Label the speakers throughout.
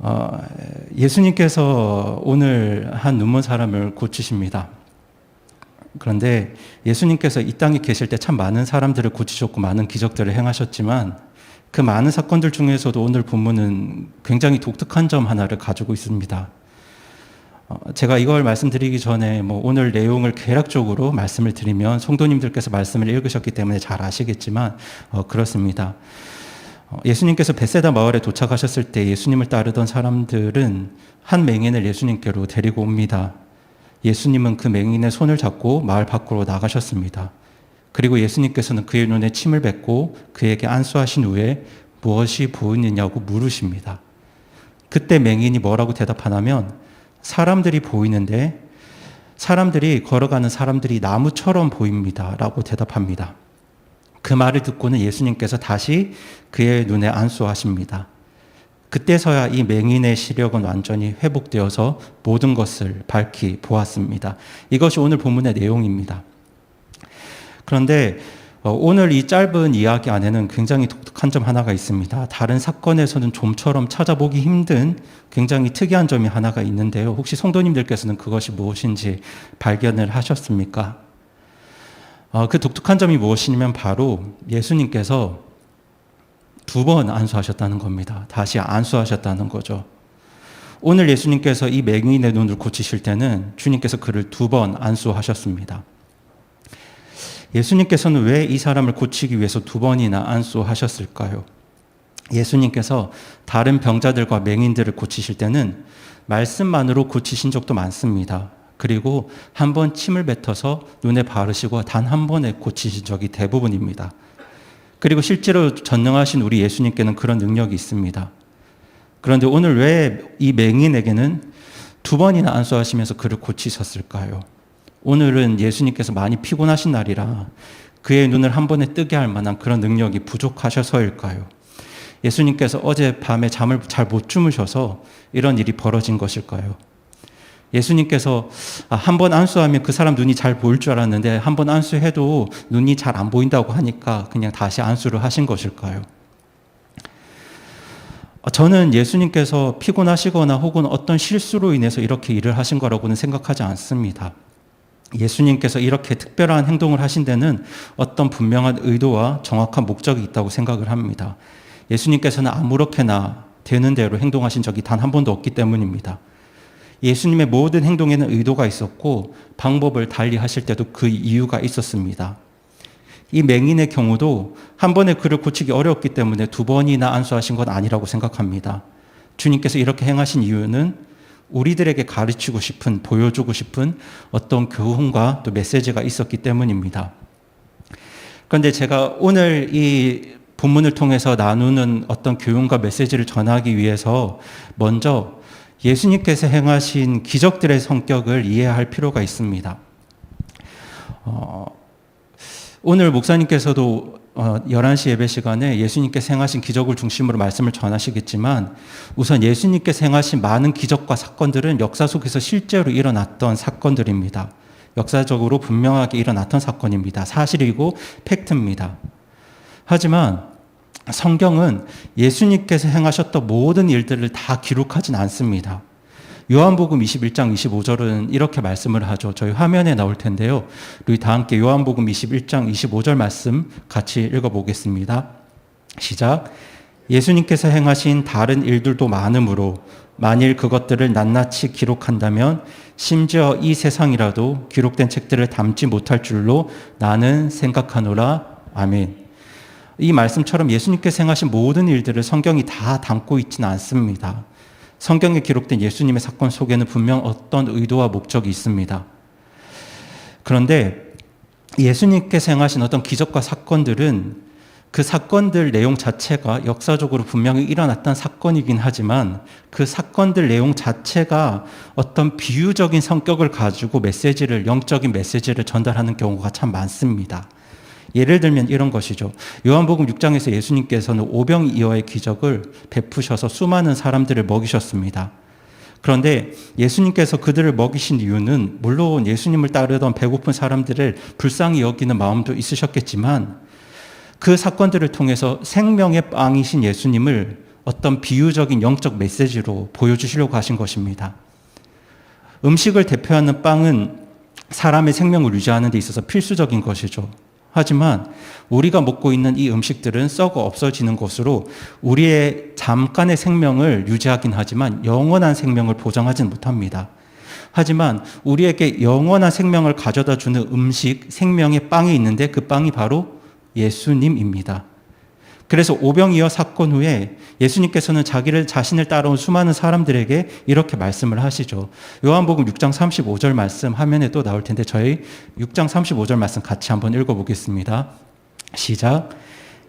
Speaker 1: 어, 예수님께서 오늘 한 눈먼 사람을 고치십니다. 그런데 예수님께서 이 땅에 계실 때 참 많은 사람들을 고치셨고 많은 기적들을 행하셨지만 그 많은 사건들 중에서도 오늘 본문은 굉장히 독특한 점 하나를 가지고 있습니다. 제가 이걸 말씀드리기 전에 오늘 내용을 개략적으로 말씀을 드리면 성도님들께서 말씀을 읽으셨기 때문에 잘 아시겠지만 그렇습니다. 예수님께서 벳세다 마을에 도착하셨을 때 예수님을 따르던 사람들은 한 맹인을 예수님께로 데리고 옵니다. 예수님은 그 맹인의 손을 잡고 마을 밖으로 나가셨습니다. 그리고 예수님께서는 그의 눈에 침을 뱉고 그에게 안수하신 후에 무엇이 보이느냐고 물으십니다. 그때 맹인이 뭐라고 대답하냐면 사람들이 보이는데 사람들이 걸어가는 사람들이 나무처럼 보입니다 라고 대답합니다. 그 말을 듣고는 예수님께서 다시 그의 눈에 안수하십니다. 그때서야 이 맹인의 시력은 완전히 회복되어서 모든 것을 밝히 보았습니다. 이것이 오늘 본문의 내용입니다. 그런데 오늘 이 짧은 이야기 안에는 굉장히 독특한 점 하나가 있습니다. 다른 사건에서는 좀처럼 찾아보기 힘든 굉장히 특이한 점이 하나가 있는데요. 혹시 성도님들께서는 그것이 무엇인지 발견을 하셨습니까? 그 독특한 점이 무엇이냐면 바로 예수님께서 2번 안수하셨다는 겁니다. 다시 안수하셨다는 거죠. 오늘 예수님께서 이 맹인의 눈을 고치실 때는 주님께서 그를 2번 안수하셨습니다. 예수님께서는 왜 이 사람을 고치기 위해서 2번이나 안수하셨을까요? 예수님께서 다른 병자들과 맹인들을 고치실 때는 말씀만으로 고치신 적도 많습니다. 그리고 한 번 침을 뱉어서 눈에 바르시고 단 한 번에 고치신 적이 대부분입니다. 그리고 실제로 전능하신 우리 예수님께는 그런 능력이 있습니다. 그런데 오늘 왜 이 맹인에게는 2번이나 안수하시면서 그를 고치셨을까요? 오늘은 예수님께서 많이 피곤하신 날이라 그의 눈을 한 번에 뜨게 할 만한 그런 능력이 부족하셔서일까요? 예수님께서 어젯밤에 잠을 잘 못 주무셔서 이런 일이 벌어진 것일까요? 예수님께서 한 번 안수하면 그 사람 눈이 잘 보일 줄 알았는데 한 번 안수해도 눈이 잘 안 보인다고 하니까 그냥 다시 안수를 하신 것일까요? 저는 예수님께서 피곤하시거나 혹은 어떤 실수로 인해서 이렇게 일을 하신 거라고는 생각하지 않습니다. 예수님께서 이렇게 특별한 행동을 하신 데는 어떤 분명한 의도와 정확한 목적이 있다고 생각을 합니다. 예수님께서는 아무렇게나 되는 대로 행동하신 적이 단 한 번도 없기 때문입니다. 예수님의 모든 행동에는 의도가 있었고 방법을 달리 하실 때도 그 이유가 있었습니다. 이 맹인의 경우도 한 번에 그를 고치기 어려웠기 때문에 2번이나 안수하신 건 아니라고 생각합니다. 주님께서 이렇게 행하신 이유는 우리들에게 가르치고 싶은, 보여주고 싶은 어떤 교훈과 또 메시지가 있었기 때문입니다. 그런데 제가 오늘 이 본문을 통해서 나누는 어떤 교훈과 메시지를 전하기 위해서 먼저 예수님께서 행하신 기적들의 성격을 이해할 필요가 있습니다. 오늘 목사님께서도 11시 예배 시간에 예수님께서 행하신 기적을 중심으로 말씀을 전하시겠지만 우선 예수님께서 행하신 많은 기적과 사건들은 역사 속에서 실제로 일어났던 사건들입니다. 역사적으로 분명하게 일어났던 사건입니다. 사실이고 팩트입니다. 하지만 성경은 예수님께서 행하셨던 모든 일들을 다 기록하진 않습니다. 요한복음 21장 25절은 이렇게 말씀을 하죠. 저희 화면에 나올 텐데요. 우리 다 함께 요한복음 21장 25절 말씀 같이 읽어보겠습니다. 시작. 예수님께서 행하신 다른 일들도 많으므로 만일 그것들을 낱낱이 기록한다면 심지어 이 세상이라도 기록된 책들을 담지 못할 줄로 나는 생각하노라. 아멘. 이 말씀처럼 예수님께서 행하신 모든 일들을 성경이 다 담고 있지는 않습니다. 성경에 기록된 예수님의 사건 속에는 분명 어떤 의도와 목적이 있습니다. 그런데 예수님께서 행하신 어떤 기적과 사건들은 그 사건들 내용 자체가 역사적으로 분명히 일어났던 사건이긴 하지만 그 사건들 내용 자체가 어떤 비유적인 성격을 가지고 영적인 메시지를 전달하는 경우가 참 많습니다. 예를 들면 이런 것이죠. 요한복음 6장에서 예수님께서는 오병이어의 기적을 베푸셔서 수많은 사람들을 먹이셨습니다. 그런데 예수님께서 그들을 먹이신 이유는 물론 예수님을 따르던 배고픈 사람들을 불쌍히 여기는 마음도 있으셨겠지만 그 사건들을 통해서 생명의 빵이신 예수님을 어떤 비유적인 영적 메시지로 보여주시려고 하신 것입니다. 음식을 대표하는 빵은 사람의 생명을 유지하는 데 있어서 필수적인 것이죠. 하지만 우리가 먹고 있는 이 음식들은 썩어 없어지는 것으로 우리의 잠깐의 생명을 유지하긴 하지만 영원한 생명을 보장하지는 못합니다. 하지만 우리에게 영원한 생명을 가져다 주는 음식, 생명의 빵이 있는데 그 빵이 바로 예수님입니다. 그래서 오병이어 사건 후에 예수님께서는 자신을 따라온 수많은 사람들에게 이렇게 말씀을 하시죠. 요한복음 6장 35절 말씀 화면에 또 나올 텐데 저희 6장 35절 말씀 같이 한번 읽어보겠습니다. 시작.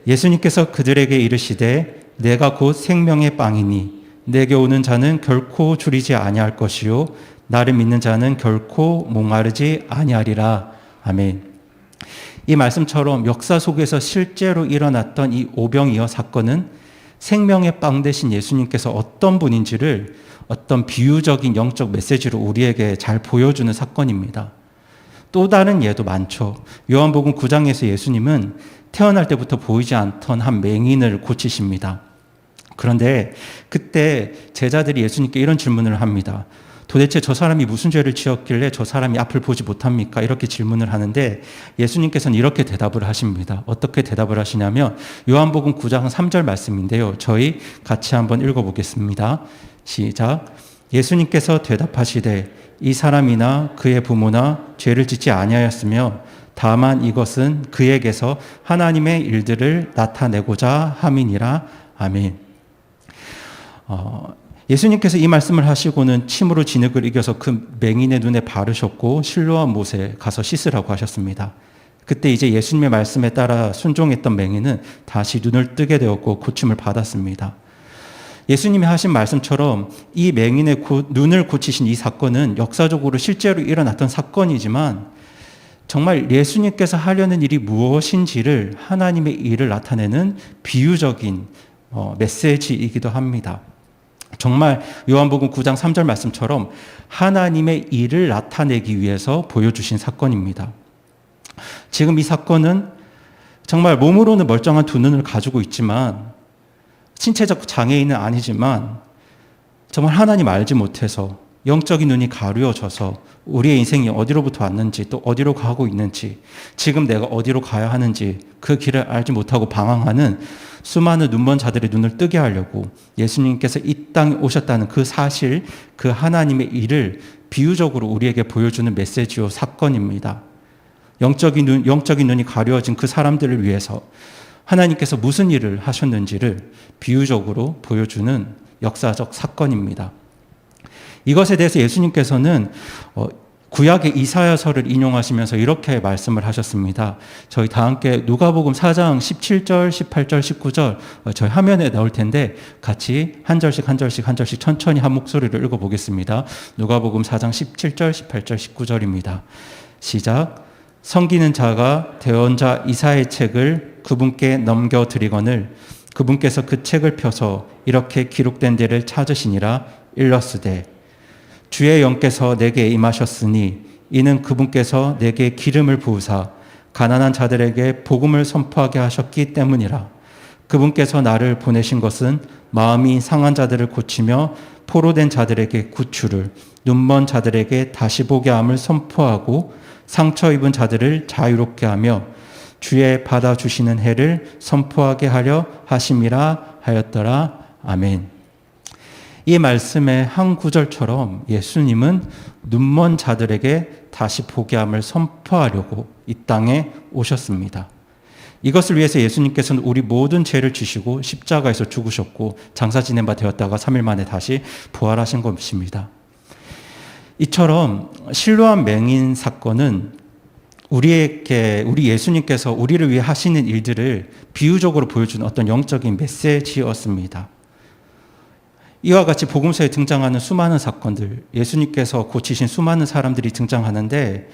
Speaker 1: 예수님께서 그들에게 이르시되 내가 곧 생명의 빵이니 내게 오는 자는 결코 줄이지 아니할 것이요 나를 믿는 자는 결코 목마르지 아니하리라. 아멘. 이 말씀처럼 역사 속에서 실제로 일어났던 이 오병이어 사건은 생명의 빵 대신 예수님께서 어떤 분인지를 어떤 비유적인 영적 메시지로 우리에게 잘 보여주는 사건입니다. 또 다른 예도 많죠. 요한복음 9장에서 예수님은 태어날 때부터 보이지 않던 한 맹인을 고치십니다. 그런데 그때 제자들이 예수님께 이런 질문을 합니다. 도대체 저 사람이 무슨 죄를 지었길래 저 사람이 앞을 보지 못합니까? 이렇게 질문을 하는데 예수님께서는 이렇게 대답을 하십니다. 어떻게 대답을 하시냐면 요한복음 9장 3절 말씀인데요. 저희 같이 한번 읽어보겠습니다. 시작. 예수님께서 대답하시되 이 사람이나 그의 부모나 죄를 짓지 아니하였으며 다만 이것은 그에게서 하나님의 일들을 나타내고자 함이니라. 아멘. 예수님께서 이 말씀을 하시고는 침으로 진흙을 이겨서 그 맹인의 눈에 바르셨고 실로암 못에 가서 씻으라고 하셨습니다. 그때 이제 예수님의 말씀에 따라 순종했던 맹인은 다시 눈을 뜨게 되었고 고침을 받았습니다. 예수님이 하신 말씀처럼 이 맹인의 눈을 고치신 이 사건은 역사적으로 실제로 일어났던 사건이지만 정말 예수님께서 하려는 일이 무엇인지를 하나님의 일을 나타내는 비유적인 메시지이기도 합니다. 정말 요한복음 9장 3절 말씀처럼 하나님의 일을 나타내기 위해서 보여주신 사건입니다. 지금 이 사건은 정말 몸으로는 멀쩡한 두 눈을 가지고 있지만 신체적 장애인은 아니지만 정말 하나님 알지 못해서 영적인 눈이 가려져서 우리의 인생이 어디로부터 왔는지 또 어디로 가고 있는지 지금 내가 어디로 가야 하는지 그 길을 알지 못하고 방황하는 수많은 눈먼 자들의 눈을 뜨게 하려고 예수님께서 이 땅에 오셨다는 그 사실, 그 하나님의 일을 비유적으로 우리에게 보여주는 메시지요 사건입니다. 영적인 눈이 가려진 그 사람들을 위해서 하나님께서 무슨 일을 하셨는지를 비유적으로 보여주는 역사적 사건입니다. 이것에 대해서 예수님께서는 구약의 이사야서를 인용하시면서 이렇게 말씀을 하셨습니다. 저희 다 함께 누가복음 4장 17절, 18절, 19절 저희 화면에 나올 텐데 같이 한 절씩 천천히 한 목소리로 읽어보겠습니다. 누가복음 4장 17절, 18절, 19절입니다. 시작. 섬기는 자가 대언자 이사야의 책을 그분께 넘겨드리거늘 그분께서 그 책을 펴서 이렇게 기록된 데를 찾으시니라. 일러스되 주의 영께서 내게 임하셨으니 이는 그분께서 내게 기름을 부으사 가난한 자들에게 복음을 선포하게 하셨기 때문이라. 그분께서 나를 보내신 것은 마음이 상한 자들을 고치며 포로된 자들에게 구출을, 눈먼 자들에게 다시 보게 함을 선포하고 상처 입은 자들을 자유롭게 하며 주의 받아주시는 해를 선포하게 하려 하심이라 하였더라. 아멘. 이 말씀의 한 구절처럼 예수님은 눈먼 자들에게 다시 보게 함을 선포하려고 이 땅에 오셨습니다. 이것을 위해서 예수님께서는 우리 모든 죄를 지시고 십자가에서 죽으셨고 장사 지낸 바 되었다가 3일 만에 다시 부활하신 것입니다. 이처럼 실로암 맹인 사건은 우리 예수님께서 우리를 위해 하시는 일들을 비유적으로 보여주는 어떤 영적인 메시지였습니다. 이와 같이 복음서에 등장하는 수많은 사건들, 예수님께서 고치신 수많은 사람들이 등장하는데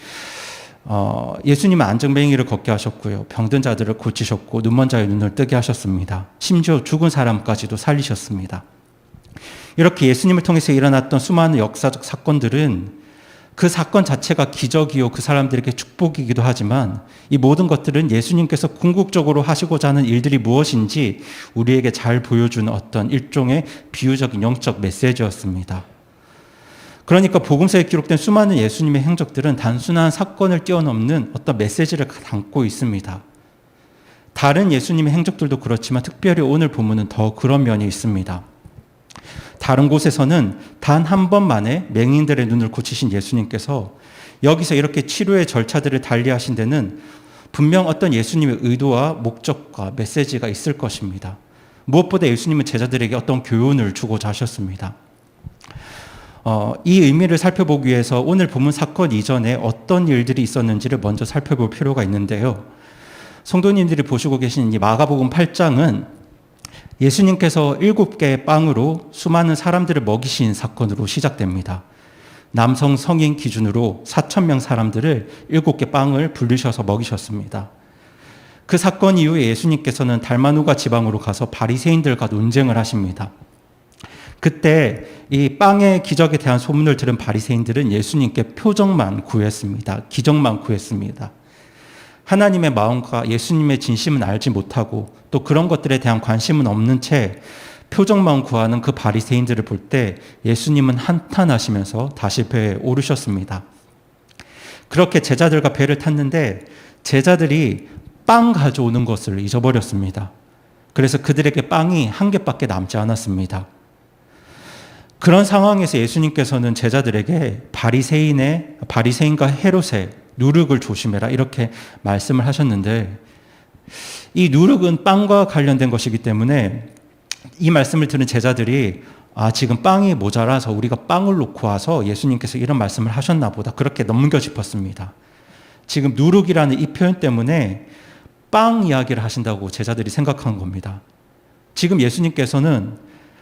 Speaker 1: 예수님은 안정뱅이를 걷게 하셨고요. 병든 자들을 고치셨고 눈먼 자의 눈을 뜨게 하셨습니다. 심지어 죽은 사람까지도 살리셨습니다. 이렇게 예수님을 통해서 일어났던 수많은 역사적 사건들은 그 사건 자체가 기적이요, 그 사람들에게 축복이기도 하지만 이 모든 것들은 예수님께서 궁극적으로 하시고자 하는 일들이 무엇인지 우리에게 잘 보여주는 어떤 일종의 비유적인 영적 메시지였습니다. 그러니까 복음서에 기록된 수많은 예수님의 행적들은 단순한 사건을 뛰어넘는 어떤 메시지를 담고 있습니다. 다른 예수님의 행적들도 그렇지만 특별히 오늘 본문은 더 그런 면이 있습니다. 다른 곳에서는 단 한 번만에 맹인들의 눈을 고치신 예수님께서 여기서 이렇게 치료의 절차들을 달리하신 데는 분명 어떤 예수님의 의도와 목적과 메시지가 있을 것입니다. 무엇보다 예수님은 제자들에게 어떤 교훈을 주고자 하셨습니다. 이 의미를 살펴보기 위해서 오늘 본문 사건 이전에 어떤 일들이 있었는지를 먼저 살펴볼 필요가 있는데요. 성도님들이 보시고 계신 이 마가복음 8장은 예수님께서 7개의 빵으로 수많은 사람들을 먹이신 사건으로 시작됩니다. 남성 성인 기준으로 4,000명 사람들을 7개 빵을 불리셔서 먹이셨습니다. 그 사건 이후에 예수님께서는 달마누가 지방으로 가서 바리새인들과 논쟁을 하십니다. 그때 이 빵의 기적에 대한 소문을 들은 바리새인들은 예수님께 표적만 구했습니다. 기적만 구했습니다. 하나님의 마음과 예수님의 진심은 알지 못하고 또 그런 것들에 대한 관심은 없는 채 표적만 구하는 그 바리새인들을 볼 때 예수님은 한탄하시면서 다시 배에 오르셨습니다. 그렇게 제자들과 배를 탔는데 제자들이 빵 가져오는 것을 잊어버렸습니다. 그래서 그들에게 빵이 한 개밖에 남지 않았습니다. 그런 상황에서 예수님께서는 제자들에게 바리새인과 헤롯의 누룩을 조심해라 이렇게 말씀을 하셨는데 이 누룩은 빵과 관련된 것이기 때문에 이 말씀을 들은 제자들이 지금 빵이 모자라서 우리가 빵을 놓고 와서 예수님께서 이런 말씀을 하셨나 보다 그렇게 넘겨 짚었습니다. 지금 누룩이라는 이 표현 때문에 빵 이야기를 하신다고 제자들이 생각한 겁니다. 지금 예수님께서는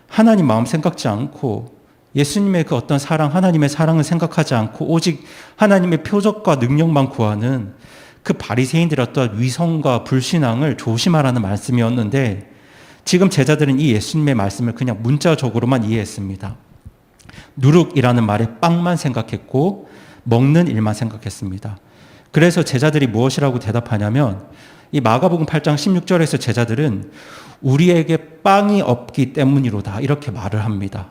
Speaker 1: 하나님 마음 생각지 않고 예수님의 그 어떤 사랑, 하나님의 사랑을 생각하지 않고 오직 하나님의 표적과 능력만 구하는 그 바리새인들의 어떤 위선과 불신앙을 조심하라는 말씀이었는데 지금 제자들은 이 예수님의 말씀을 그냥 문자적으로만 이해했습니다. 누룩이라는 말에 빵만 생각했고 먹는 일만 생각했습니다. 그래서 제자들이 무엇이라고 대답하냐면 이 마가복음 8장 16절에서 제자들은 우리에게 빵이 없기 때문이로다 이렇게 말을 합니다.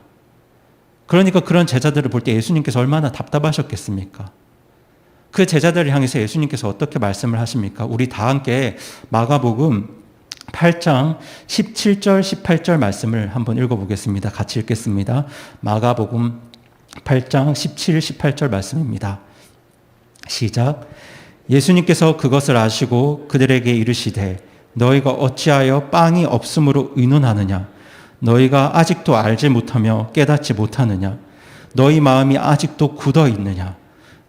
Speaker 1: 그러니까 그런 제자들을 볼 때 예수님께서 얼마나 답답하셨겠습니까? 그 제자들을 향해서 예수님께서 어떻게 말씀을 하십니까? 우리 다 함께 마가복음 8장 17절, 18절 말씀을 한번 읽어보겠습니다. 같이 읽겠습니다. 마가복음 8장 17, 18절 말씀입니다. 시작. 예수님께서 그것을 아시고 그들에게 이르시되 너희가 어찌하여 빵이 없음으로 의논하느냐? 너희가 아직도 알지 못하며 깨닫지 못하느냐? 너희 마음이 아직도 굳어 있느냐?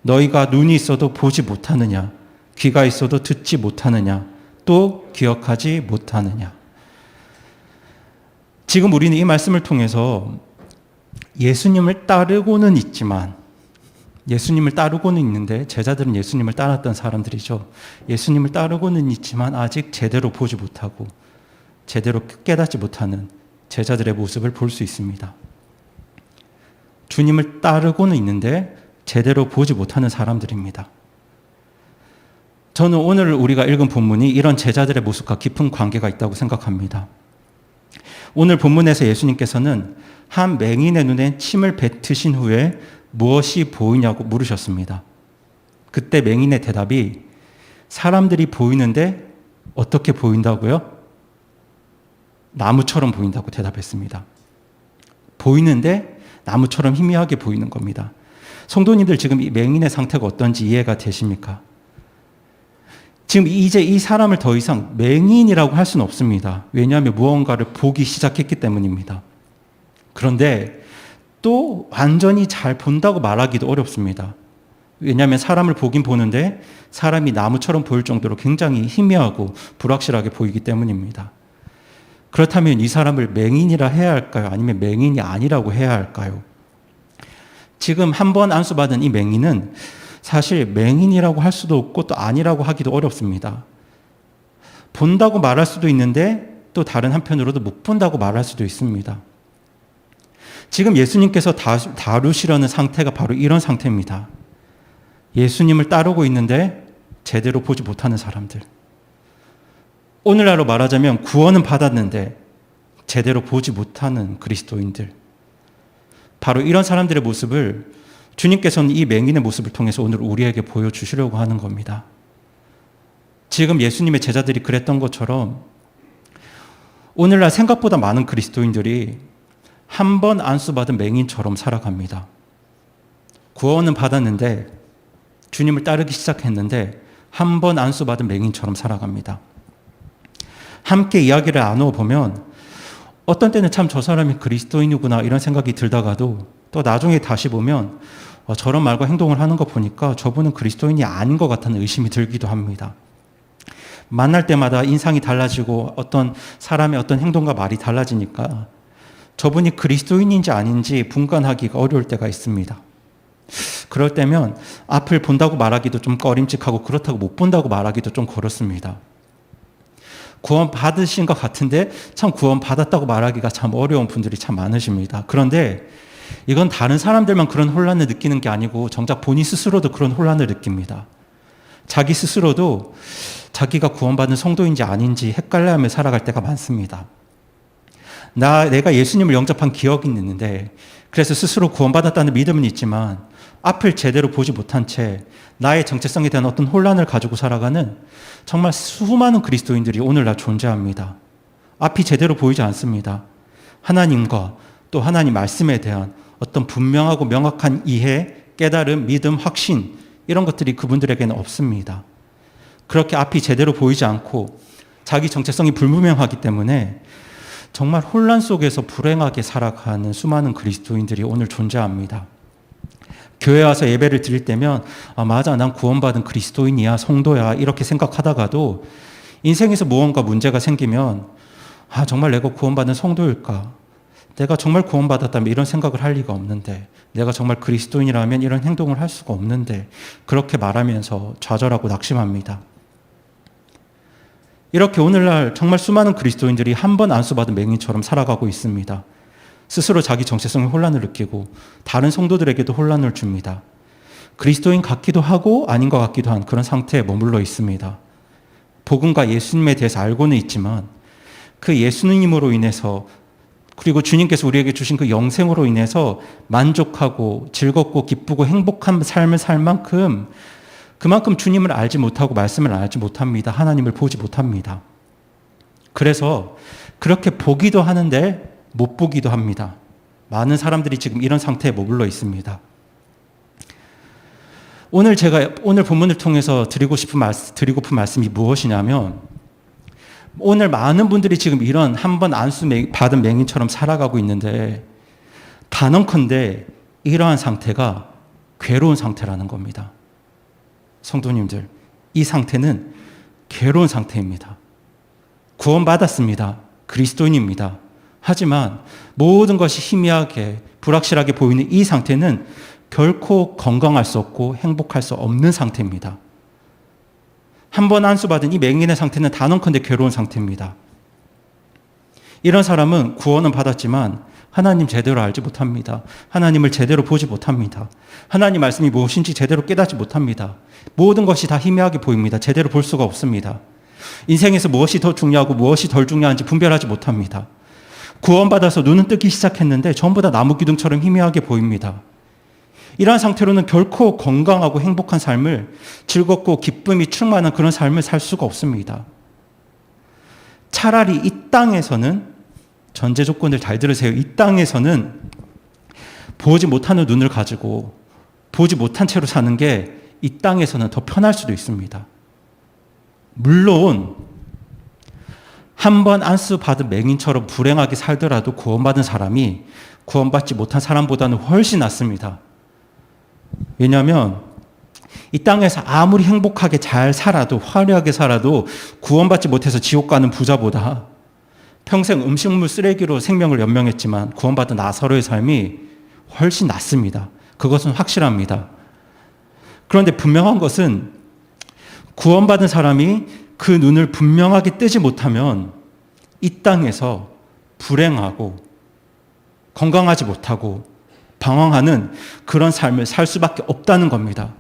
Speaker 1: 너희가 눈이 있어도 보지 못하느냐? 귀가 있어도 듣지 못하느냐? 또 기억하지 못하느냐? 지금 우리는 이 말씀을 통해서 예수님을 따르고는 있지만 예수님을 따르고는 있는데 제자들은 예수님을 따랐던 사람들이죠. 예수님을 따르고는 있지만 아직 제대로 보지 못하고 제대로 깨닫지 못하는 제자들의 모습을 볼 수 있습니다. 주님을 따르고는 있는데 제대로 보지 못하는 사람들입니다. 저는 오늘 우리가 읽은 본문이 이런 제자들의 모습과 깊은 관계가 있다고 생각합니다. 오늘 본문에서 예수님께서는 한 맹인의 눈에 침을 뱉으신 후에 무엇이 보이냐고 물으셨습니다. 그때 맹인의 대답이 사람들이 보이는데 어떻게 보인다고요? 나무처럼 보인다고 대답했습니다. 보이는데 나무처럼 희미하게 보이는 겁니다. 성도님들 지금 이 맹인의 상태가 어떤지 이해가 되십니까? 지금 이제 이 사람을 더 이상 맹인이라고 할 수는 없습니다. 왜냐하면 무언가를 보기 시작했기 때문입니다. 그런데 또 완전히 잘 본다고 말하기도 어렵습니다. 왜냐하면 사람을 보긴 보는데 사람이 나무처럼 보일 정도로 굉장히 희미하고 불확실하게 보이기 때문입니다. 그렇다면 이 사람을 맹인이라 해야 할까요? 아니면 맹인이 아니라고 해야 할까요? 지금 한 번 안수받은 이 맹인은 사실 맹인이라고 할 수도 없고 또 아니라고 하기도 어렵습니다. 본다고 말할 수도 있는데 또 다른 한편으로도 못 본다고 말할 수도 있습니다. 지금 예수님께서 다루시려는 상태가 바로 이런 상태입니다. 예수님을 따르고 있는데 제대로 보지 못하는 사람들. 오늘날로 말하자면 구원은 받았는데 제대로 보지 못하는 그리스도인들. 바로 이런 사람들의 모습을 주님께서는 이 맹인의 모습을 통해서 오늘 우리에게 보여주시려고 하는 겁니다. 지금 예수님의 제자들이 그랬던 것처럼 오늘날 생각보다 많은 그리스도인들이 한 번 안수받은 맹인처럼 살아갑니다. 구원은 받았는데 주님을 따르기 시작했는데 한 번 안수받은 맹인처럼 살아갑니다. 함께 이야기를 나누어 보면 어떤 때는 참 저 사람이 그리스도인이구나 이런 생각이 들다가도 또 나중에 다시 보면 저런 말과 행동을 하는 거 보니까 저분은 그리스도인이 아닌 것 같다는 의심이 들기도 합니다. 만날 때마다 인상이 달라지고 어떤 사람의 어떤 행동과 말이 달라지니까 저분이 그리스도인인지 아닌지 분간하기가 어려울 때가 있습니다. 그럴 때면 앞을 본다고 말하기도 좀 꺼림칙하고 그렇다고 못 본다고 말하기도 좀 그렇습니다. 구원 받으신 것 같은데 참 구원 받았다고 말하기가 참 어려운 분들이 참 많으십니다. 그런데 이건 다른 사람들만 그런 혼란을 느끼는 게 아니고 정작 본인 스스로도 그런 혼란을 느낍니다. 자기 스스로도 자기가 구원받은 성도인지 아닌지 헷갈려하며 살아갈 때가 많습니다. 내가 예수님을 영접한 기억이 있는데 그래서 스스로 구원받았다는 믿음은 있지만 앞을 제대로 보지 못한 채 나의 정체성에 대한 어떤 혼란을 가지고 살아가는 정말 수많은 그리스도인들이 오늘날 존재합니다. 앞이 제대로 보이지 않습니다. 하나님과 또 하나님 말씀에 대한 어떤 분명하고 명확한 이해, 깨달음, 믿음, 확신 이런 것들이 그분들에게는 없습니다. 그렇게 앞이 제대로 보이지 않고 자기 정체성이 불분명하기 때문에 정말 혼란 속에서 불행하게 살아가는 수많은 그리스도인들이 오늘 존재합니다. 교회 와서 예배를 드릴 때면 맞아, 난 구원받은 그리스도인이야, 성도야 이렇게 생각하다가도 인생에서 무언가 문제가 생기면 정말 내가 구원받은 성도일까? 내가 정말 구원받았다면 이런 생각을 할 리가 없는데, 내가 정말 그리스도인이라면 이런 행동을 할 수가 없는데, 그렇게 말하면서 좌절하고 낙심합니다. 이렇게 오늘날 정말 수많은 그리스도인들이 한 번 안수받은 맹인처럼 살아가고 있습니다. 스스로 자기 정체성에 혼란을 느끼고 다른 성도들에게도 혼란을 줍니다. 그리스도인 같기도 하고 아닌 것 같기도 한 그런 상태에 머물러 있습니다. 복음과 예수님에 대해서 알고는 있지만 그 예수님으로 인해서 그리고 주님께서 우리에게 주신 그 영생으로 인해서 만족하고 즐겁고 기쁘고 행복한 삶을 살 만큼 그만큼 주님을 알지 못하고 말씀을 알지 못합니다. 하나님을 보지 못합니다. 그래서 그렇게 보기도 하는데 못 보기도 합니다. 많은 사람들이 지금 이런 상태에 머물러 있습니다. 오늘 본문을 통해서 드리고픈 말씀이 무엇이냐면 오늘 많은 분들이 지금 이런 한 번 안수 받은 맹인처럼 살아가고 있는데 단언컨대 이러한 상태가 괴로운 상태라는 겁니다. 성도님들, 이 상태는 괴로운 상태입니다. 구원받았습니다. 그리스도인입니다. 하지만 모든 것이 희미하게 불확실하게 보이는 이 상태는 결코 건강할 수 없고 행복할 수 없는 상태입니다. 한 번 안수받은 이 맹인의 상태는 단언컨대 괴로운 상태입니다. 이런 사람은 구원은 받았지만 하나님 제대로 알지 못합니다. 하나님을 제대로 보지 못합니다. 하나님 말씀이 무엇인지 제대로 깨닫지 못합니다. 모든 것이 다 희미하게 보입니다. 제대로 볼 수가 없습니다. 인생에서 무엇이 더 중요하고 무엇이 덜 중요한지 분별하지 못합니다. 구원받아서 눈은 뜨기 시작했는데 전부 다 나무 기둥처럼 희미하게 보입니다. 이러한 상태로는 결코 건강하고 행복한 삶을, 즐겁고 기쁨이 충만한 그런 삶을 살 수가 없습니다. 차라리 이 땅에서는, 전제 조건을 잘 들으세요. 이 땅에서는 보지 못하는 눈을 가지고 보지 못한 채로 사는 게 이 땅에서는 더 편할 수도 있습니다. 물론 한 번 안수받은 맹인처럼 불행하게 살더라도 구원받은 사람이 구원받지 못한 사람보다는 훨씬 낫습니다. 왜냐하면 이 땅에서 아무리 행복하게 잘 살아도, 화려하게 살아도 구원받지 못해서 지옥 가는 부자보다 평생 음식물 쓰레기로 생명을 연명했지만 구원받은 나사로의 삶이 훨씬 낫습니다. 그것은 확실합니다. 그런데 분명한 것은 구원받은 사람이 그 눈을 분명하게 뜨지 못하면 이 땅에서 불행하고 건강하지 못하고 방황하는 그런 삶을 살 수밖에 없다는 겁니다.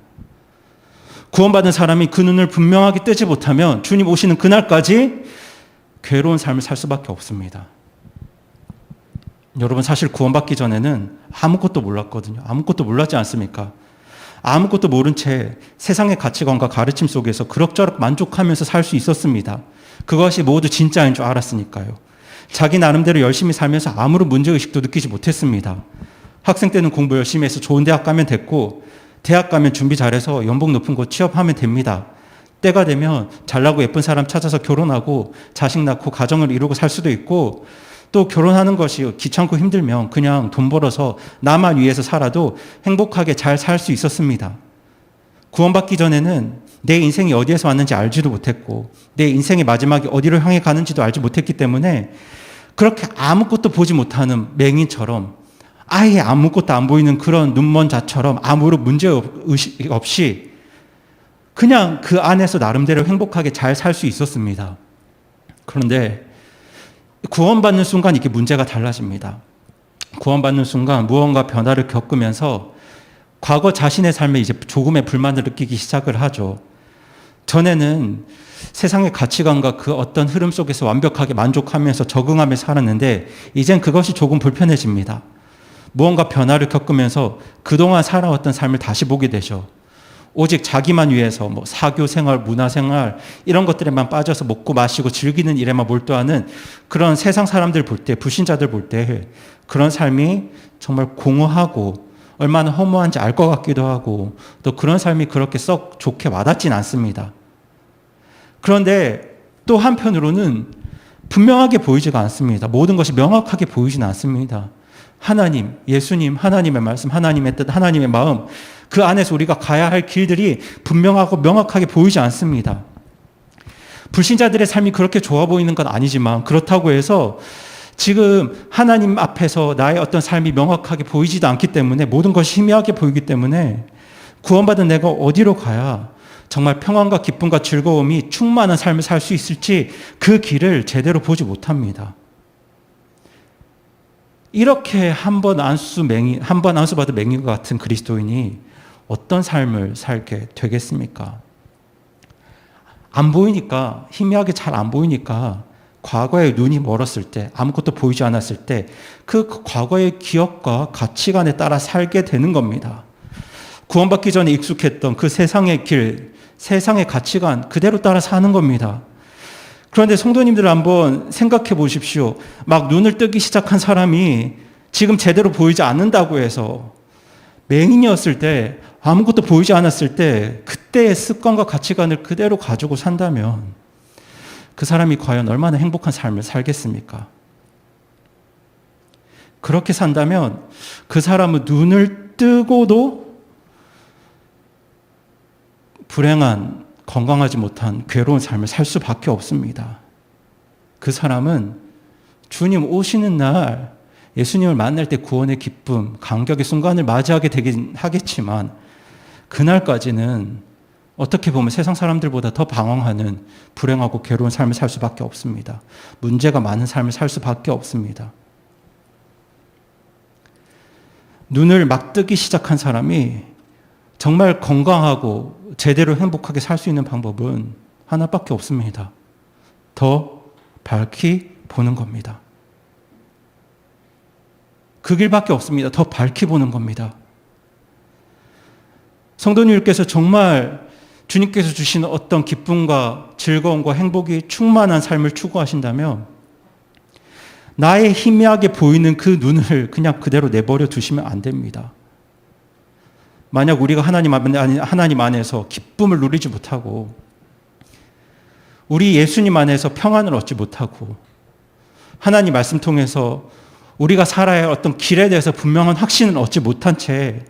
Speaker 1: 구원받은 사람이 그 눈을 분명하게 뜨지 못하면 주님 오시는 그날까지 괴로운 삶을 살 수밖에 없습니다. 여러분, 사실 구원받기 전에는 아무것도 몰랐거든요. 아무것도 몰랐지 않습니까? 아무것도 모른 채 세상의 가치관과 가르침 속에서 그럭저럭 만족하면서 살 수 있었습니다. 그것이 모두 진짜인 줄 알았으니까요. 자기 나름대로 열심히 살면서 아무런 문제의식도 느끼지 못했습니다. 학생 때는 공부 열심히 해서 좋은 대학 가면 됐고, 대학 가면 준비 잘해서 연봉 높은 곳 취업하면 됩니다. 때가 되면 잘나고 예쁜 사람 찾아서 결혼하고 자식 낳고 가정을 이루고 살 수도 있고, 또 결혼하는 것이 귀찮고 힘들면 그냥 돈 벌어서 나만 위해서 살아도 행복하게 잘 살 수 있었습니다. 구원받기 전에는 내 인생이 어디에서 왔는지 알지도 못했고, 내 인생의 마지막이 어디로 향해 가는지도 알지 못했기 때문에 그렇게 아무것도 보지 못하는 맹인처럼, 아예 아무것도 안 보이는 그런 눈먼 자처럼 아무런 문제 없이 그냥 그 안에서 나름대로 행복하게 잘 살 수 있었습니다. 그런데 구원받는 순간 이게 문제가 달라집니다. 구원받는 순간 무언가 변화를 겪으면서 과거 자신의 삶에 이제 조금의 불만을 느끼기 시작을 하죠. 전에는 세상의 가치관과 그 어떤 흐름 속에서 완벽하게 만족하면서 적응하며 살았는데 이젠 그것이 조금 불편해집니다. 무언가 변화를 겪으면서 그동안 살아왔던 삶을 다시 보게 되죠. 오직 자기만 위해서 사교 생활, 문화 생활 이런 것들에만 빠져서 먹고 마시고 즐기는 일에만 몰두하는 그런 세상 사람들 볼 때, 불신자들 볼 때 그런 삶이 정말 공허하고 얼마나 허무한지 알 것 같기도 하고, 또 그런 삶이 그렇게 썩 좋게 와닿진 않습니다. 그런데 또 한편으로는 분명하게 보이지가 않습니다. 모든 것이 명확하게 보이지는 않습니다. 하나님, 예수님, 하나님의 말씀, 하나님의 뜻, 하나님의 마음, 그 안에서 우리가 가야 할 길들이 분명하고 명확하게 보이지 않습니다. 불신자들의 삶이 그렇게 좋아 보이는 건 아니지만, 그렇다고 해서 지금 하나님 앞에서 나의 어떤 삶이 명확하게 보이지도 않기 때문에, 모든 것이 희미하게 보이기 때문에 구원받은 내가 어디로 가야 정말 평안과 기쁨과 즐거움이 충만한 삶을 살 수 있을지 그 길을 제대로 보지 못합니다. 이렇게 한 번 안수받은 맹인과 같은 그리스도인이 어떤 삶을 살게 되겠습니까? 안 보이니까, 희미하게 잘 안 보이니까 과거에 눈이 멀었을 때, 아무것도 보이지 않았을 때 그 과거의 기억과 가치관에 따라 살게 되는 겁니다. 구원받기 전에 익숙했던 그 세상의 길, 세상의 가치관 그대로 따라 사는 겁니다. 그런데 성도님들 한번 생각해 보십시오. 막 눈을 뜨기 시작한 사람이 지금 제대로 보이지 않는다고 해서, 맹인이었을 때, 아무것도 보이지 않았을 때 그때의 습관과 가치관을 그대로 가지고 산다면 그 사람이 과연 얼마나 행복한 삶을 살겠습니까? 그렇게 산다면 그 사람은 눈을 뜨고도 불행한, 건강하지 못한 괴로운 삶을 살 수밖에 없습니다. 그 사람은 주님 오시는 날, 예수님을 만날 때 구원의 기쁨, 감격의 순간을 맞이하게 되긴 하겠지만 그날까지는 어떻게 보면 세상 사람들보다 더 방황하는 불행하고 괴로운 삶을 살 수밖에 없습니다. 문제가 많은 삶을 살 수밖에 없습니다. 눈을 막 뜨기 시작한 사람이 정말 건강하고 제대로 행복하게 살 수 있는 방법은 하나밖에 없습니다. 더 밝히 보는 겁니다. 그 길밖에 없습니다. 더 밝히 보는 겁니다. 성도님들께서 정말 주님께서 주시는 어떤 기쁨과 즐거움과 행복이 충만한 삶을 추구하신다면 나의 희미하게 보이는 그 눈을 그냥 그대로 내버려 두시면 안 됩니다. 만약 우리가 하나님 안에서 기쁨을 누리지 못하고, 우리 예수님 안에서 평안을 얻지 못하고, 하나님 말씀 통해서 우리가 살아야 할 어떤 길에 대해서 분명한 확신을 얻지 못한 채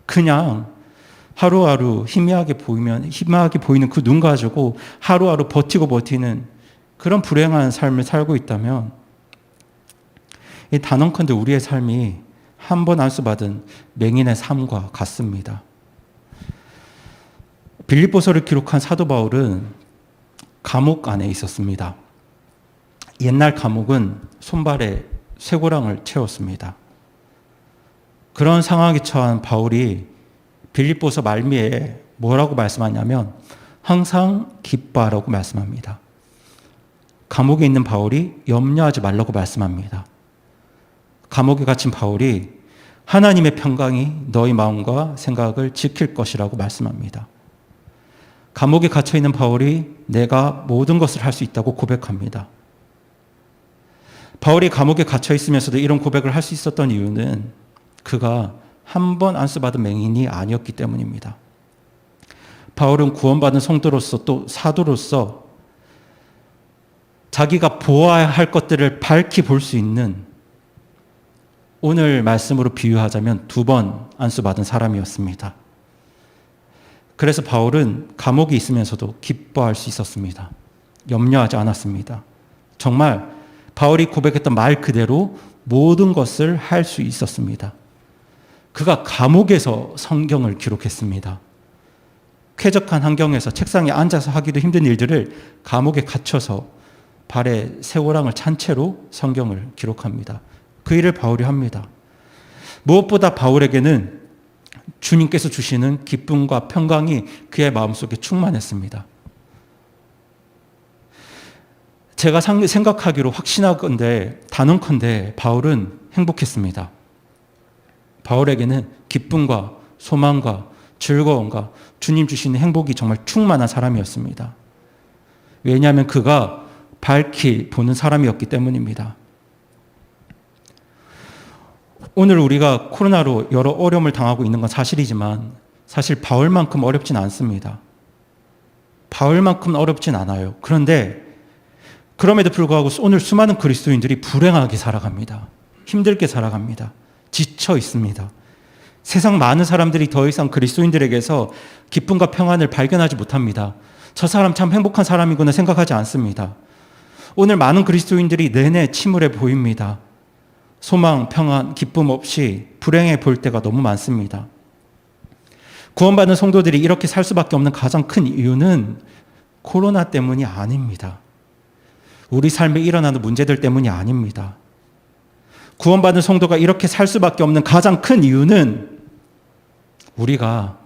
Speaker 1: 그냥 하루하루 희미하게 보이는 그 눈 가지고 하루하루 버티는 그런 불행한 삶을 살고 있다면, 이 단언컨대 우리의 삶이 한 번 안수받은 맹인의 삶과 같습니다. 빌립보서를 기록한 사도 바울은 감옥 안에 있었습니다. 옛날 감옥은 손발에 쇠고랑을 채웠습니다. 그런 상황에 처한 바울이 빌립보서 말미에 뭐라고 말씀하냐면 항상 기뻐하라고 말씀합니다. 감옥에 있는 바울이 염려하지 말라고 말씀합니다. 감옥에 갇힌 바울이 하나님의 평강이 너희 마음과 생각을 지킬 것이라고 말씀합니다. 감옥에 갇혀 있는 바울이 내가 모든 것을 할 수 있다고 고백합니다. 바울이 감옥에 갇혀 있으면서도 이런 고백을 할 수 있었던 이유는 그가 한 번 안수받은 맹인이 아니었기 때문입니다. 바울은 구원받은 성도로서 또 사도로서 자기가 보아야 할 것들을 밝히 볼 수 있는, 오늘 말씀으로 비유하자면 2번 안수받은 사람이었습니다. 그래서 바울은 감옥에 있으면서도 기뻐할 수 있었습니다. 염려하지 않았습니다. 정말 바울이 고백했던 말 그대로 모든 것을 할 수 있었습니다. 그가 감옥에서 성경을 기록했습니다. 쾌적한 환경에서 책상에 앉아서 하기도 힘든 일들을 감옥에 갇혀서 발에 새오랑을 찬 채로 성경을 기록합니다. 그 일을 바울이 합니다. 무엇보다 바울에게는 주님께서 주시는 기쁨과 평강이 그의 마음속에 충만했습니다. 제가 생각하기로 확신하건대 단언컨대 바울은 행복했습니다. 바울에게는 기쁨과 소망과 즐거움과 주님 주시는 행복이 정말 충만한 사람이었습니다. 왜냐하면 그가 밝히 보는 사람이었기 때문입니다. 오늘 우리가 코로나로 여러 어려움을 당하고 있는 건 사실이지만 사실 바울만큼 어렵진 않습니다. 바울만큼 어렵진 않아요. 그런데 그럼에도 불구하고 오늘 수많은 그리스도인들이 불행하게 살아갑니다. 힘들게 살아갑니다. 지쳐 있습니다. 세상 많은 사람들이 더 이상 그리스도인들에게서 기쁨과 평안을 발견하지 못합니다. 저 사람 참 행복한 사람이구나 생각하지 않습니다. 오늘 많은 그리스도인들이 내내 침울해 보입니다. 소망, 평안, 기쁨 없이 불행해 보일 때가 너무 많습니다. 구원받은 성도들이 이렇게 살 수밖에 없는 가장 큰 이유는 코로나 때문이 아닙니다. 우리 삶에 일어나는 문제들 때문이 아닙니다. 구원받은 성도가 이렇게 살 수밖에 없는 가장 큰 이유는 우리가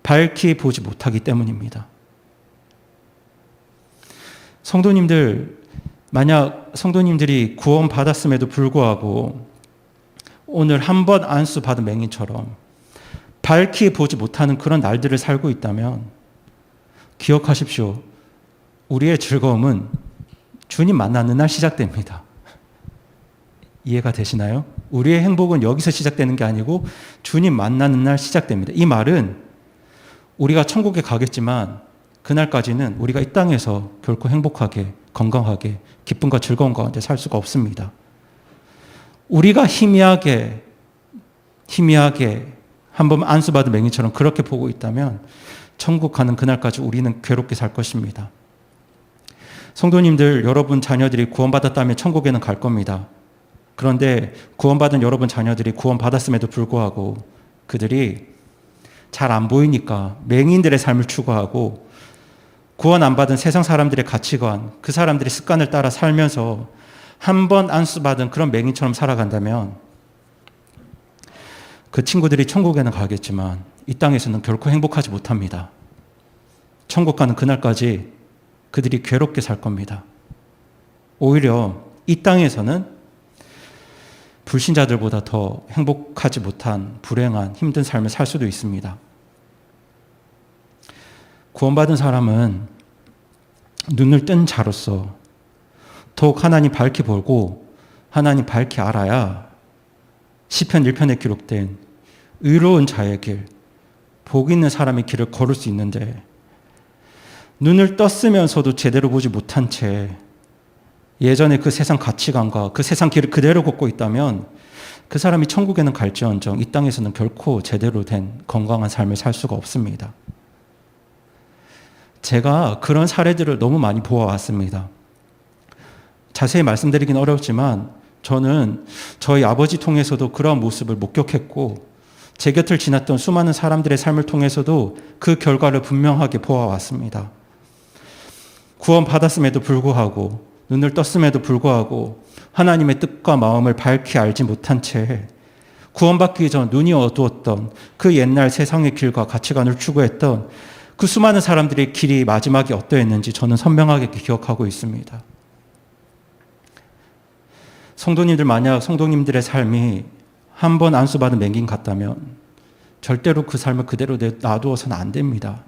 Speaker 1: 밝히 보지 못하기 때문입니다. 성도님들, 만약 성도님들이 구원받았음에도 불구하고 오늘 한 번 안수 받은 맹인처럼 밝히 보지 못하는 그런 날들을 살고 있다면 기억하십시오. 우리의 즐거움은 주님 만나는 날 시작됩니다. 이해가 되시나요? 우리의 행복은 여기서 시작되는 게 아니고 주님 만나는 날 시작됩니다. 이 말은 우리가 천국에 가겠지만 그날까지는 우리가 이 땅에서 결코 행복하게, 건강하게, 기쁨과 즐거움 가운데 살 수가 없습니다. 우리가 희미하게 한번 안수받은 맹인처럼 그렇게 보고 있다면 천국 가는 그날까지 우리는 괴롭게 살 것입니다. 성도님들, 여러분 자녀들이 구원받았다면 천국에는 갈 겁니다. 그런데 구원받은 여러분 자녀들이 구원받았음에도 불구하고 그들이 잘 안 보이니까 맹인들의 삶을 추구하고 구원 안 받은 세상 사람들의 가치관, 그 사람들의 습관을 따라 살면서 한 번 안수받은 그런 맹인처럼 살아간다면 그 친구들이 천국에는 가겠지만 이 땅에서는 결코 행복하지 못합니다. 천국 가는 그날까지 그들이 괴롭게 살 겁니다. 오히려 이 땅에서는 불신자들보다 더 행복하지 못한 불행한 힘든 삶을 살 수도 있습니다. 구원받은 사람은 눈을 뜬 자로서 더욱 하나님 밝히 보고 하나님 밝히 알아야 시편 1편에 기록된 의로운 자의 길, 복 있는 사람의 길을 걸을 수 있는데 눈을 떴으면서도 제대로 보지 못한 채 예전에 그 세상 가치관과 그 세상 길을 그대로 걷고 있다면 그 사람이 천국에는 갈지언정 이 땅에서는 결코 제대로 된 건강한 삶을 살 수가 없습니다. 제가 그런 사례들을 너무 많이 보아왔습니다. 자세히 말씀드리긴 어렵지만 저는 저희 아버지 통해서도 그러한 모습을 목격했고 제 곁을 지났던 수많은 사람들의 삶을 통해서도 그 결과를 분명하게 보아왔습니다. 구원받았음에도 불구하고 눈을 떴음에도 불구하고 하나님의 뜻과 마음을 밝히 알지 못한 채 구원받기 전 눈이 어두웠던 그 옛날 세상의 길과 가치관을 추구했던 그 수많은 사람들의 길이 마지막에 어떠했는지 저는 선명하게 기억하고 있습니다. 성도님들, 만약 성도님들의 삶이 한 번 안수받은 맹인 같다면 절대로 그 삶을 그대로 놔두어서는 안 됩니다.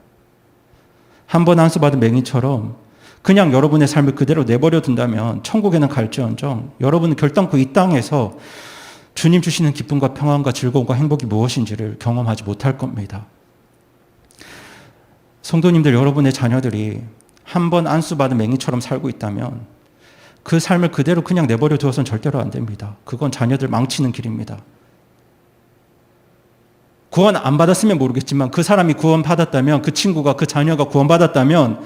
Speaker 1: 한 번 안수받은 맹인처럼 그냥 여러분의 삶을 그대로 내버려 둔다면 천국에는 갈지언정 여러분은 결단코 이 땅에서 주님 주시는 기쁨과 평안과 즐거움과 행복이 무엇인지를 경험하지 못할 겁니다. 성도님들, 여러분의 자녀들이 한 번 안수받은 맹인처럼 살고 있다면 그 삶을 그대로 그냥 내버려 두어서는 절대로 안 됩니다. 그건 자녀들 망치는 길입니다. 구원 안 받았으면 모르겠지만 그 사람이 구원받았다면, 그 친구가, 그 자녀가 구원받았다면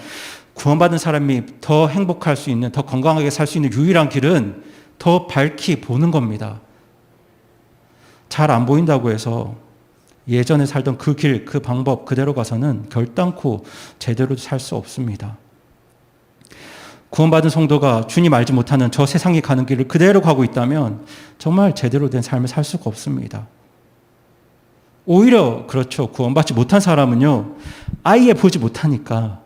Speaker 1: 구원받은 사람이 더 행복할 수 있는, 더 건강하게 살 수 있는 유일한 길은 더 밝히 보는 겁니다. 잘 안 보인다고 해서 예전에 살던 그 길, 그 방법 그대로 가서는 결단코 제대로 살 수 없습니다. 구원받은 성도가 주님 알지 못하는 저 세상이 가는 길을 그대로 가고 있다면 정말 제대로 된 삶을 살 수가 없습니다. 오히려 그렇죠. 구원받지 못한 사람은요, 아예 보지 못하니까,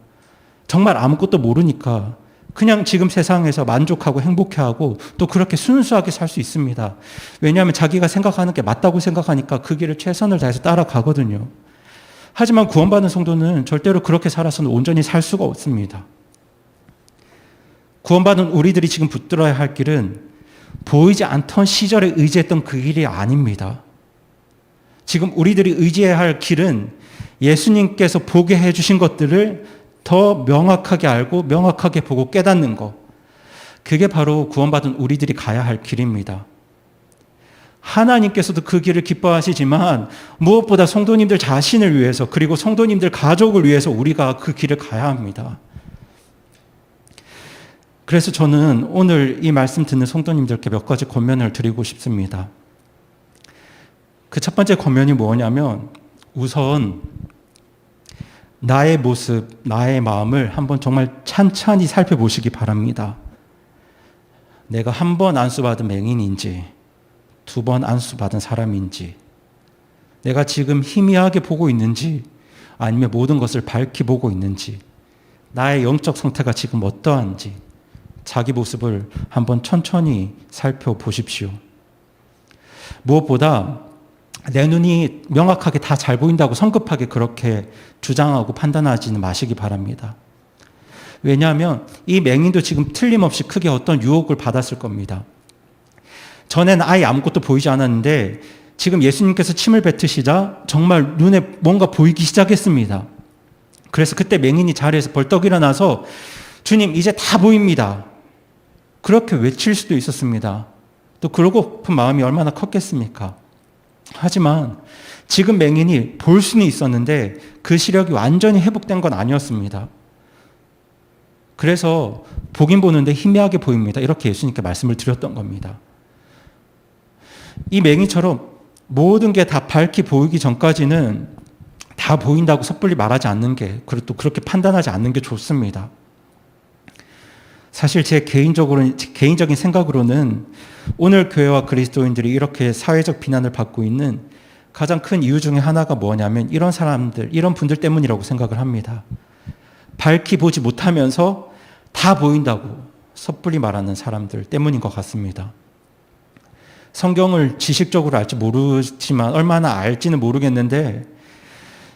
Speaker 1: 정말 아무것도 모르니까 그냥 지금 세상에서 만족하고 행복해하고 또 그렇게 순수하게 살 수 있습니다. 왜냐하면 자기가 생각하는 게 맞다고 생각하니까 그 길을 최선을 다해서 따라가거든요. 하지만 구원받은 성도는 절대로 그렇게 살아서는 온전히 살 수가 없습니다. 구원받은 우리들이 지금 붙들어야 할 길은 보이지 않던 시절에 의지했던 그 길이 아닙니다. 지금 우리들이 의지해야 할 길은 예수님께서 보게 해주신 것들을 더 명확하게 알고 명확하게 보고 깨닫는 것. 그게 바로 구원받은 우리들이 가야 할 길입니다. 하나님께서도 그 길을 기뻐하시지만 무엇보다 성도님들 자신을 위해서, 그리고 성도님들 가족을 위해서 우리가 그 길을 가야 합니다. 그래서 저는 오늘 이 말씀 듣는 성도님들께 몇 가지 권면을 드리고 싶습니다. 그 첫 번째 권면이 뭐냐면, 우선 나의 모습, 나의 마음을 한번 정말 찬찬히 살펴보시기 바랍니다. 내가 한 번 안수받은 맹인인지, 두 번 안수받은 사람인지, 내가 지금 희미하게 보고 있는지, 아니면 모든 것을 밝히 보고 있는지, 나의 영적 상태가 지금 어떠한지, 자기 모습을 한번 천천히 살펴보십시오. 무엇보다 내 눈이 명확하게 다 잘 보인다고 성급하게 그렇게 주장하고 판단하지는 마시기 바랍니다. 왜냐하면 이 맹인도 지금 틀림없이 크게 어떤 유혹을 받았을 겁니다. 전에는 아예 아무것도 보이지 않았는데 지금 예수님께서 침을 뱉으시자 정말 눈에 뭔가 보이기 시작했습니다. 그래서 그때 맹인이 자리에서 벌떡 일어나서 주님, 이제 다 보입니다. 그렇게 외칠 수도 있었습니다. 또 그러고픈 마음이 얼마나 컸겠습니까? 하지만 지금 맹인이 볼 수는 있었는데 그 시력이 완전히 회복된 건 아니었습니다. 그래서 보긴 보는데 희미하게 보입니다. 이렇게 예수님께 말씀을 드렸던 겁니다. 이 맹인처럼 모든 게 다 밝히 보이기 전까지는 다 보인다고 섣불리 말하지 않는 게, 그리고 또 그렇게 판단하지 않는 게 좋습니다. 사실 제 개인적인 생각으로는 오늘 교회와 그리스도인들이 이렇게 사회적 비난을 받고 있는 가장 큰 이유 중에 하나가 뭐냐면 이런 사람들, 이런 분들 때문이라고 생각을 합니다. 밝히 보지 못하면서 다 보인다고 섣불리 말하는 사람들 때문인 것 같습니다. 성경을 지식적으로 알지 모르지만, 얼마나 알지는 모르겠는데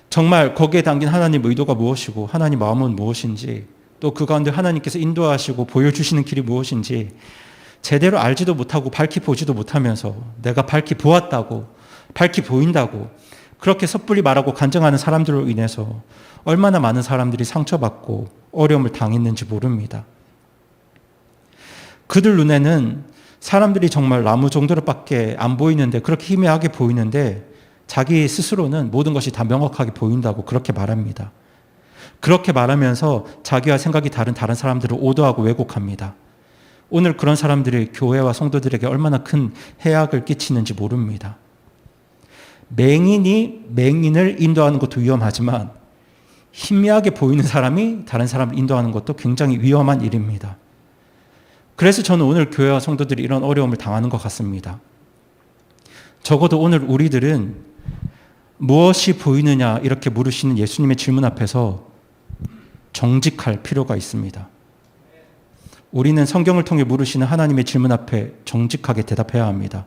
Speaker 1: 정말 거기에 담긴 하나님 의도가 무엇이고 하나님 마음은 무엇인지, 또 그 가운데 하나님께서 인도하시고 보여주시는 길이 무엇인지 제대로 알지도 못하고 밝히 보지도 못하면서 내가 밝히 보았다고, 밝히 보인다고 그렇게 섣불리 말하고 간증하는 사람들로 인해서 얼마나 많은 사람들이 상처받고 어려움을 당했는지 모릅니다. 그들 눈에는 사람들이 정말 나무 정도로밖에 안 보이는데, 그렇게 희미하게 보이는데 자기 스스로는 모든 것이 다 명확하게 보인다고 그렇게 말합니다. 그렇게 말하면서 자기와 생각이 다른 사람들을 오도하고 왜곡합니다. 오늘 그런 사람들이 교회와 성도들에게 얼마나 큰 해악을 끼치는지 모릅니다. 맹인이 맹인을 인도하는 것도 위험하지만 희미하게 보이는 사람이 다른 사람을 인도하는 것도 굉장히 위험한 일입니다. 그래서 저는 오늘 교회와 성도들이 이런 어려움을 당하는 것 같습니다. 적어도 오늘 우리들은 무엇이 보이느냐 이렇게 물으시는 예수님의 질문 앞에서 정직할 필요가 있습니다. 우리는 성경을 통해 물으시는 하나님의 질문 앞에 정직하게 대답해야 합니다.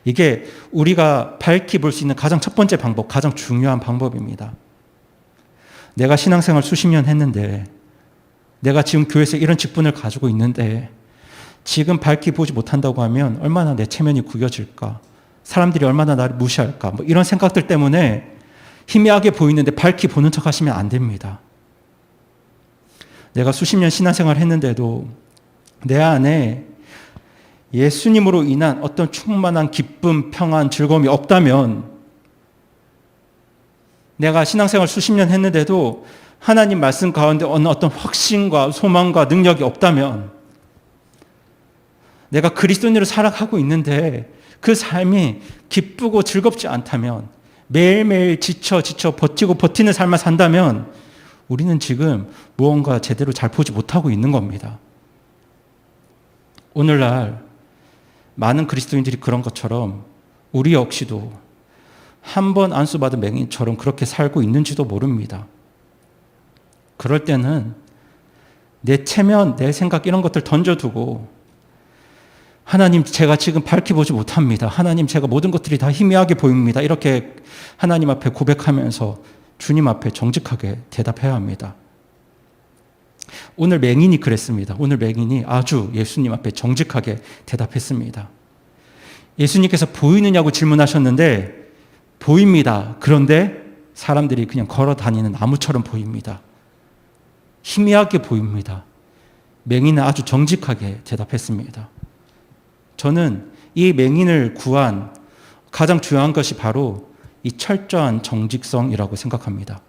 Speaker 1: 이게 우리가 밝히 볼 수 있는 가장 첫 번째 방법, 가장 중요한 방법입니다. 내가 신앙생활 수십 년 했는데, 내가 지금 교회에서 이런 직분을 가지고 있는데 지금 밝히 보지 못한다고 하면 얼마나 내 체면이 구겨질까? 사람들이 얼마나 나를 무시할까? 뭐 이런 생각들 때문에 희미하게 보이는데 밝히 보는 척 하시면 안 됩니다. 내가 수십 년 신앙생활을 했는데도 내 안에 예수님으로 인한 어떤 충만한 기쁨, 평안, 즐거움이 없다면, 내가 신앙생활 수십 년 했는데도 하나님 말씀 가운데 어떤 확신과 소망과 능력이 없다면, 내가 그리스도인으로 살아가고 있는데 그 삶이 기쁘고 즐겁지 않다면, 매일매일 지쳐 버티는 삶을 산다면 우리는 지금 무언가 제대로 잘 보지 못하고 있는 겁니다. 오늘날 많은 그리스도인들이 그런 것처럼 우리 역시도 한 번 안수받은 맹인처럼 그렇게 살고 있는지도 모릅니다. 그럴 때는 내 체면, 내 생각 이런 것들 던져두고, 하나님 제가 지금 밝히 보지 못합니다. 하나님 제가 모든 것들이 다 희미하게 보입니다. 이렇게 하나님 앞에 고백하면서 주님 앞에 정직하게 대답해야 합니다. 오늘 맹인이 그랬습니다. 오늘 맹인이 아주 예수님 앞에 정직하게 대답했습니다. 예수님께서 보이느냐고 질문하셨는데 보입니다. 그런데 사람들이 그냥 걸어 다니는 나무처럼 보입니다. 희미하게 보입니다. 맹인은 아주 정직하게 대답했습니다. 저는 이 맹인을 구한 가장 중요한 것이 바로 이 철저한 정직성이라고 생각합니다.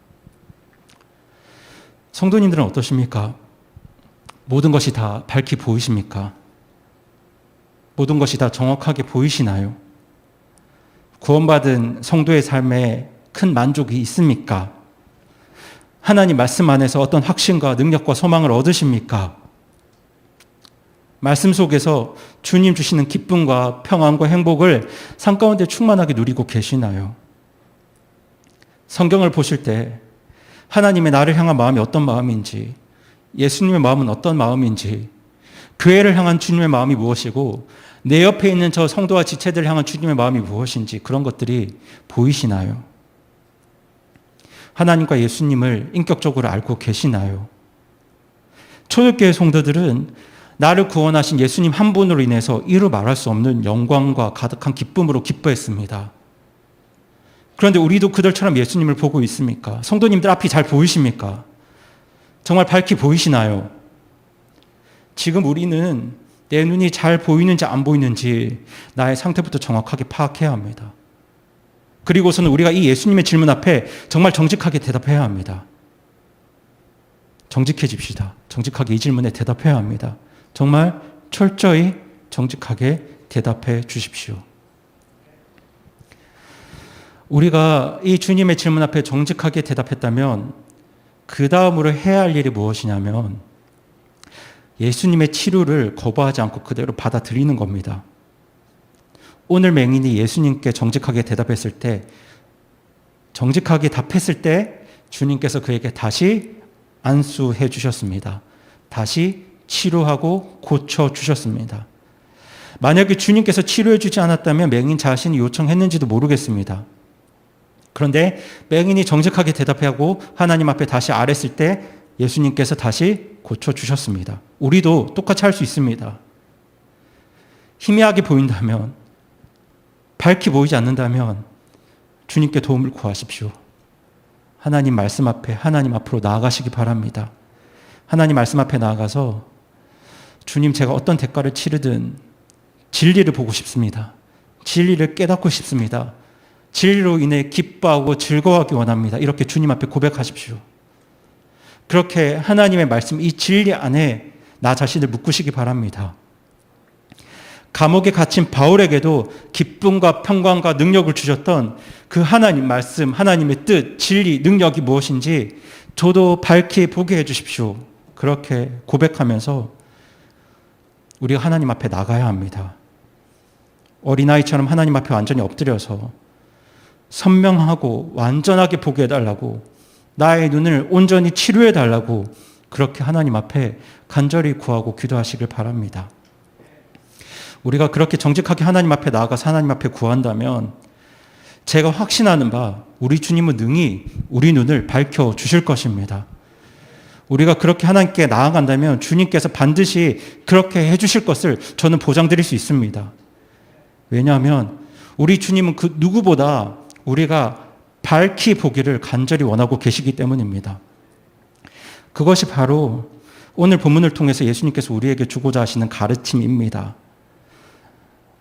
Speaker 1: 성도님들은 어떠십니까? 모든 것이 다 밝히 보이십니까? 모든 것이 다 정확하게 보이시나요? 구원받은 성도의 삶에 큰 만족이 있습니까? 하나님 말씀 안에서 어떤 확신과 능력과 소망을 얻으십니까? 말씀 속에서 주님 주시는 기쁨과 평안과 행복을 삶 가운데 충만하게 누리고 계시나요? 성경을 보실 때 하나님의 나를 향한 마음이 어떤 마음인지, 예수님의 마음은 어떤 마음인지, 교회를 향한 주님의 마음이 무엇이고 내 옆에 있는 저 성도와 지체들을 향한 주님의 마음이 무엇인지, 그런 것들이 보이시나요? 하나님과 예수님을 인격적으로 알고 계시나요? 초대교회 성도들은 나를 구원하신 예수님 한 분으로 인해서 이루 말할 수 없는 영광과 가득한 기쁨으로 기뻐했습니다. 그런데 우리도 그들처럼 예수님을 보고 있습니까? 성도님들 앞이 잘 보이십니까? 정말 밝히 보이시나요? 지금 우리는 내 눈이 잘 보이는지 안 보이는지 나의 상태부터 정확하게 파악해야 합니다. 그리고서는 우리가 이 예수님의 질문 앞에 정말 정직하게 대답해야 합니다. 정직해집시다. 정직하게 이 질문에 대답해야 합니다. 정말 철저히 정직하게 대답해 주십시오. 우리가 이 주님의 질문 앞에 정직하게 대답했다면 그 다음으로 해야 할 일이 무엇이냐면 예수님의 치료를 거부하지 않고 그대로 받아들이는 겁니다. 오늘 맹인이 예수님께 정직하게 대답했을 때, 정직하게 답했을 때 주님께서 그에게 다시 안수해 주셨습니다. 다시 치료하고 고쳐 주셨습니다. 만약에 주님께서 치료해 주지 않았다면 맹인 자신이 요청했는지도 모르겠습니다. 그런데 맹인이 정직하게 대답하고 하나님 앞에 다시 아랬을 때 예수님께서 다시 고쳐주셨습니다. 우리도 똑같이 할 수 있습니다. 희미하게 보인다면, 밝게 보이지 않는다면 주님께 도움을 구하십시오. 하나님 말씀 앞에, 하나님 앞으로 나아가시기 바랍니다. 하나님 말씀 앞에 나아가서 주님, 제가 어떤 대가를 치르든 진리를 보고 싶습니다. 진리를 깨닫고 싶습니다. 진리로 인해 기뻐하고 즐거워하기 원합니다. 이렇게 주님 앞에 고백하십시오. 그렇게 하나님의 말씀, 이 진리 안에 나 자신을 묶으시기 바랍니다. 감옥에 갇힌 바울에게도 기쁨과 평강과 능력을 주셨던 그 하나님 말씀, 하나님의 뜻, 진리, 능력이 무엇인지 저도 밝게 보게 해주십시오. 그렇게 고백하면서 우리가 하나님 앞에 나가야 합니다. 어린아이처럼 하나님 앞에 완전히 엎드려서 선명하고 완전하게 보게 해달라고, 나의 눈을 온전히 치료해달라고 그렇게 하나님 앞에 간절히 구하고 기도하시길 바랍니다. 우리가 그렇게 정직하게 하나님 앞에 나아가서 하나님 앞에 구한다면 제가 확신하는 바 우리 주님은 능히 우리 눈을 밝혀주실 것입니다. 우리가 그렇게 하나님께 나아간다면 주님께서 반드시 그렇게 해주실 것을 저는 보장드릴 수 있습니다. 왜냐하면 우리 주님은 그 누구보다 우리가 밝히 보기를 간절히 원하고 계시기 때문입니다. 그것이 바로 오늘 본문을 통해서 예수님께서 우리에게 주고자 하시는 가르침입니다.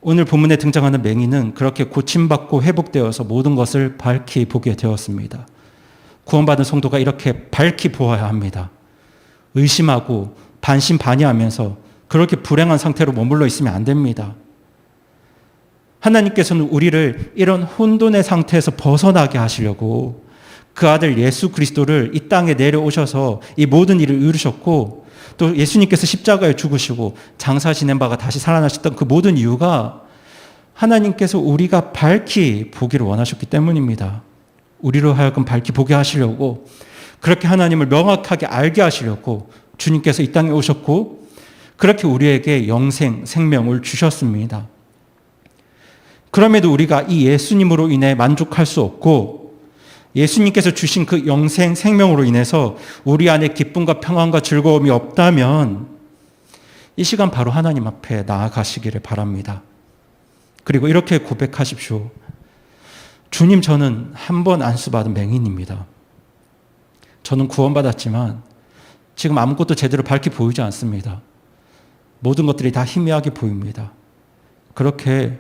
Speaker 1: 오늘 본문에 등장하는 맹인은 그렇게 고침받고 회복되어서 모든 것을 밝히 보게 되었습니다. 구원받은 성도가 이렇게 밝히 보아야 합니다. 의심하고 반신반의하면서 그렇게 불행한 상태로 머물러 있으면 안 됩니다. 하나님께서는 우리를 이런 혼돈의 상태에서 벗어나게 하시려고 그 아들 예수 그리스도를 이 땅에 내려오셔서 이 모든 일을 이루셨고, 또 예수님께서 십자가에 죽으시고 장사 지낸 바가 다시 살아나셨던 그 모든 이유가 하나님께서 우리가 밝히 보기를 원하셨기 때문입니다. 우리로 하여금 밝히 보게 하시려고, 그렇게 하나님을 명확하게 알게 하시려고 주님께서 이 땅에 오셨고, 그렇게 우리에게 영생, 생명을 주셨습니다. 그럼에도 우리가 이 예수님으로 인해 만족할 수 없고, 예수님께서 주신 그 영생, 생명으로 인해서 우리 안에 기쁨과 평안과 즐거움이 없다면 이 시간 바로 하나님 앞에 나아가시기를 바랍니다. 그리고 이렇게 고백하십시오. 주님, 저는 한 번 안수받은 맹인입니다. 저는 구원받았지만 지금 아무것도 제대로 밝게 보이지 않습니다. 모든 것들이 다 희미하게 보입니다. 그렇게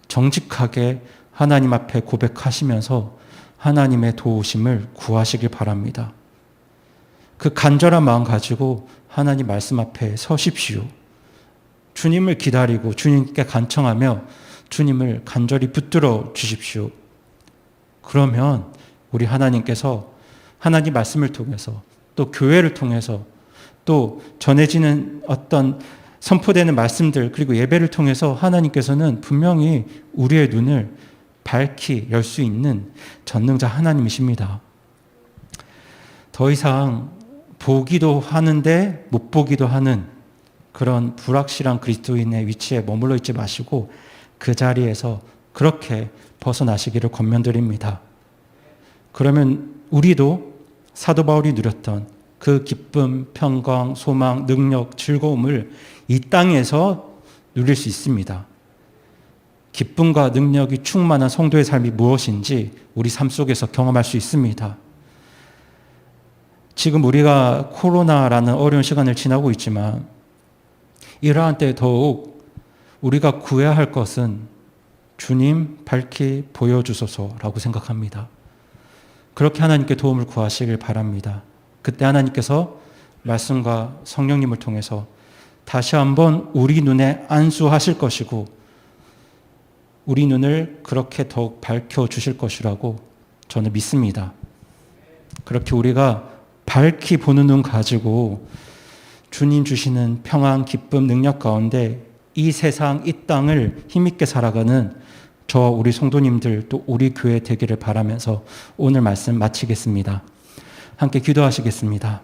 Speaker 1: 정직하게 하나님 앞에 고백하시면서 하나님의 도우심을 구하시길 바랍니다. 그 간절한 마음 가지고 하나님 말씀 앞에 서십시오. 주님을 기다리고 주님께 간청하며 주님을 간절히 붙들어 주십시오. 그러면 우리 하나님께서 하나님 말씀을 통해서, 또 교회를 통해서, 또 전해지는 어떤 선포되는 말씀들, 그리고 예배를 통해서 하나님께서는 분명히 우리의 눈을 밝히 열 수 있는 전능자 하나님이십니다. 더 이상 보기도 하는데 못 보기도 하는 그런 불확실한 그리스도인의 위치에 머물러 있지 마시고 그 자리에서 그렇게 벗어나시기를 권면드립니다. 그러면 우리도 사도 바울이 누렸던 그 기쁨, 평강, 소망, 능력, 즐거움을 이 땅에서 누릴 수 있습니다. 기쁨과 능력이 충만한 성도의 삶이 무엇인지 우리 삶 속에서 경험할 수 있습니다. 지금 우리가 코로나라는 어려운 시간을 지나고 있지만 이러한 때 더욱 우리가 구해야 할 것은 주님 밝히 보여주소서라고 생각합니다. 그렇게 하나님께 도움을 구하시길 바랍니다. 그때 하나님께서 말씀과 성령님을 통해서 다시 한번 우리 눈에 안수하실 것이고 우리 눈을 그렇게 더욱 밝혀주실 것이라고 저는 믿습니다. 그렇게 우리가 밝히 보는 눈 가지고 주님 주시는 평안, 기쁨, 능력 가운데 이 세상, 이 땅을 힘있게 살아가는 저와 우리 성도님들 또 우리 교회 되기를 바라면서 오늘 말씀 마치겠습니다. 함께 기도하시겠습니다.